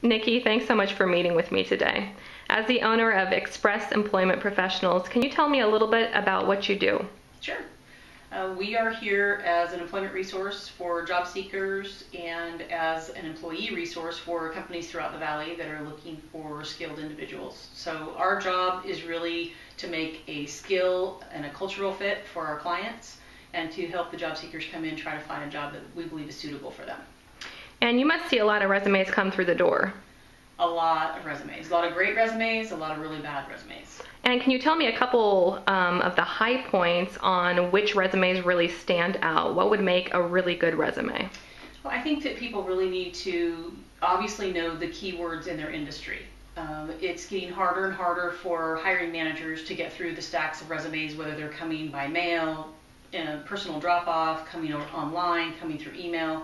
Nikki, thanks so much for meeting with me today. As the owner of Express Employment Professionals, can you tell me a little bit about what you do? Sure. We are here as an employment resource for job seekers and as an employee resource for companies throughout the Valley that are looking for skilled individuals. So our job is really to make a skill and a cultural fit for our clients and to help the job seekers come in try to find a job that we believe is suitable for them. And you must see a lot of resumes come through the door. A lot of resumes. A lot of great resumes, a lot of really bad resumes. And can you tell me a couple of the high points on which resumes really stand out? What would make a really good resume? Well, I think that people really need to obviously know the keywords in their industry. It's getting harder and harder for hiring managers to get through the stacks of resumes, whether they're coming by mail, in a personal drop-off, coming online, coming through email,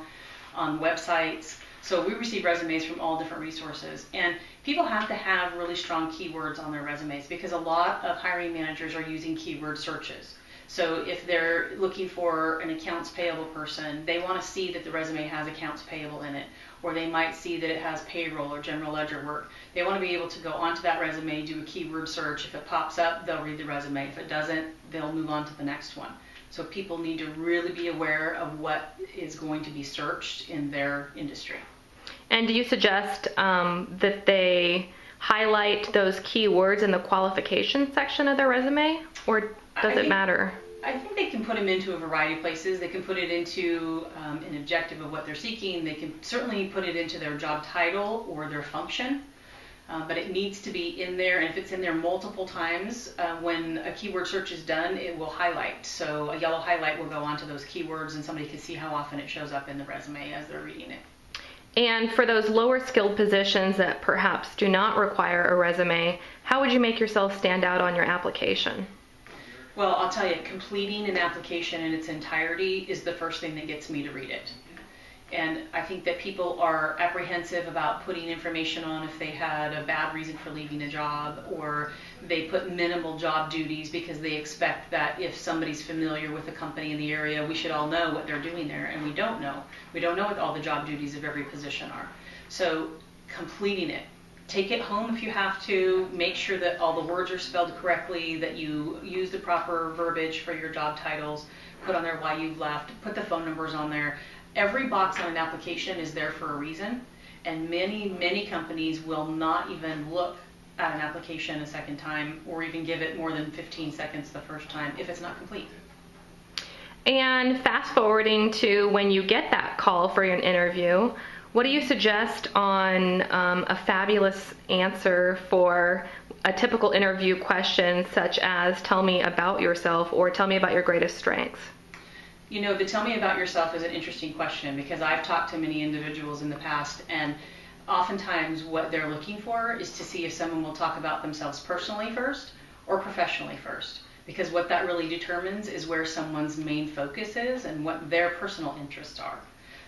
on websites. So we receive resumes from all different resources, and people have to have really strong keywords on their resumes because a lot of hiring managers are using keyword searches. So if they're looking for an accounts payable person, they want to see that the resume has accounts payable in it, or they might see that it has payroll or general ledger work. They want to be able to go onto that resume, do a keyword search. If it pops up, they'll read the resume. If it doesn't, they'll move on to the next one. So people need to really be aware of what is going to be searched in their industry. And do you suggest that they highlight those keywords in the qualifications section of their resume, or does it matter? I think they can put them into a variety of places. They can put it into an objective of what they're seeking. They can certainly put it into their job title or their function, but it needs to be in there. And if it's in there multiple times, when a keyword search is done, it will highlight. So a yellow highlight will go onto those keywords, and somebody can see how often it shows up in the resume as they're reading it. And for those lower skilled positions that perhaps do not require a resume, how would you make yourself stand out on your application? Well, I'll tell you, completing an application in its entirety is the first thing that gets me to read it. And I think that people are apprehensive about putting information on if they had a bad reason for leaving a job, or they put minimal job duties because they expect that if somebody's familiar with the company in the area, we should all know what they're doing there, and we don't know. We don't know what all the job duties of every position are. So completing it. Take it home if you have to. Make sure that all the words are spelled correctly, that you use the proper verbiage for your job titles, put on there why you've left, put the phone numbers on there. Every box on an application is there for a reason, and many companies will not even look at an application a second time or even give it more than 15 seconds the first time if it's not complete. And fast forwarding to when you get that call for your interview, what do you suggest on a fabulous answer for a typical interview question such as tell me about yourself or tell me about your greatest strengths? You know, the tell me about yourself is an interesting question because I've talked to many individuals in the past, and oftentimes what they're looking for is to see if someone will talk about themselves personally first or professionally first, because what that really determines is where someone's main focus is and what their personal interests are.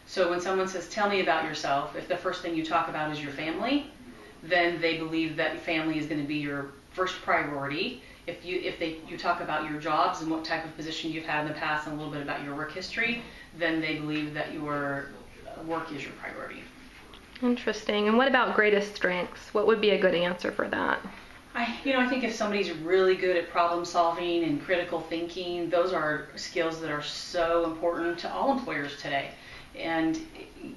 So when someone says, tell me about yourself, if the first thing you talk about is your family, then they believe that family is going to be your first priority. If you talk about your jobs and what type of position you've had in the past and a little bit about your work history, then they believe that your work is your priority. Interesting. And what about greatest strengths? What would be a good answer for that? I think if somebody's really good at problem solving and critical thinking, those are skills that are so important to all employers today. And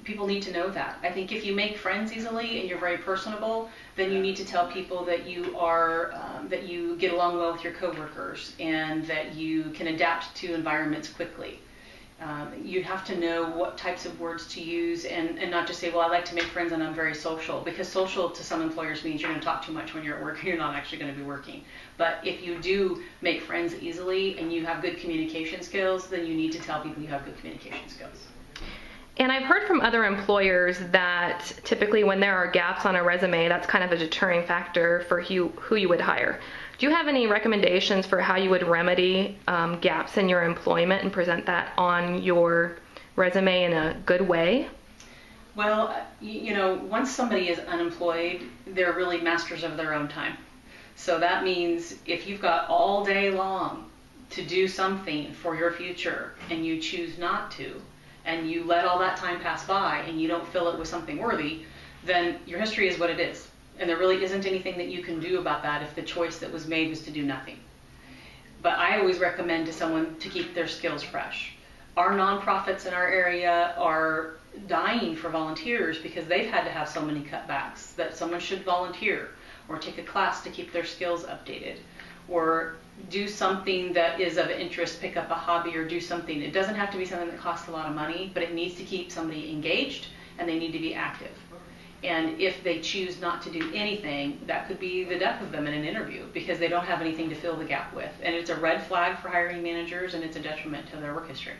people need to know that. I think if you make friends easily and you're very personable, then you need to tell people that you are that you get along well with your coworkers and that you can adapt to environments quickly. You have to know what types of words to use and not just say, well, I like to make friends and I'm very social, because social to some employers means you're going to talk too much when you're at work and you're not actually going to be working. But if you do make friends easily and you have good communication skills, then you need to tell people you have good communication skills. And I've heard from other employers that typically when there are gaps on a resume, that's kind of a deterring factor for who you would hire. Do you have any recommendations for how you would remedy gaps in your employment and present that on your resume in a good way? Well, once somebody is unemployed, they're really masters of their own time. So that means if you've got all day long to do something for your future and you choose not to, and you let all that time pass by and you don't fill it with something worthy, then your history is what it is. And there really isn't anything that you can do about that if the choice that was made was to do nothing. But I always recommend to someone to keep their skills fresh. Our nonprofits in our area are dying for volunteers because they've had to have so many cutbacks that someone should volunteer or take a class to keep their skills updated or do something that is of interest, pick up a hobby or do something. It doesn't have to be something that costs a lot of money, but it needs to keep somebody engaged and they need to be active. And if they choose not to do anything, that could be the death of them in an interview because they don't have anything to fill the gap with. And it's a red flag for hiring managers and it's a detriment to their work history.